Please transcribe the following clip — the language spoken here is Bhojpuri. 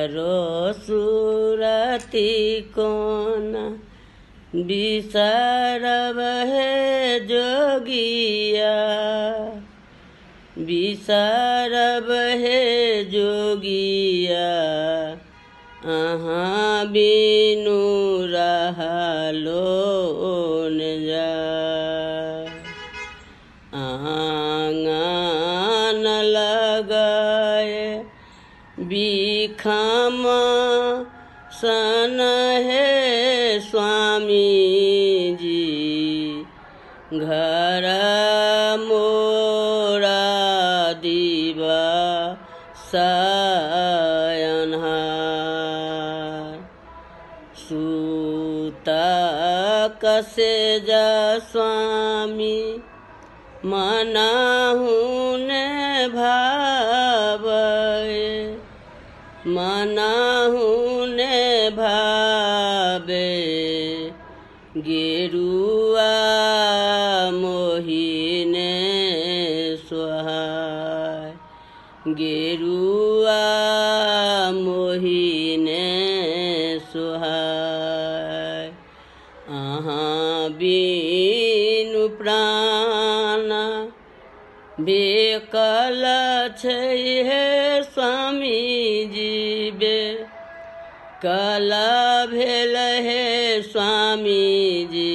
तारो सुरती कोन बिसरब हे जोगिया, बिसरब हे जोगिया, अहाँ बिनु रहलो न जाय। आंगन लगाए बिखम सन हे स्वामी जी, घर मोरा दीवा सयनहार। सूता कसे जा स्वामी मनाहु ने भावे, मनाहु ने भावे, गेरुआ मोहिने सुहाय, गेरुआ मोहिने सुहाय। अहाँ बिनु प्राण बेकल छै हे स्वामी जी, बेकल भेल हे स्वामी जी,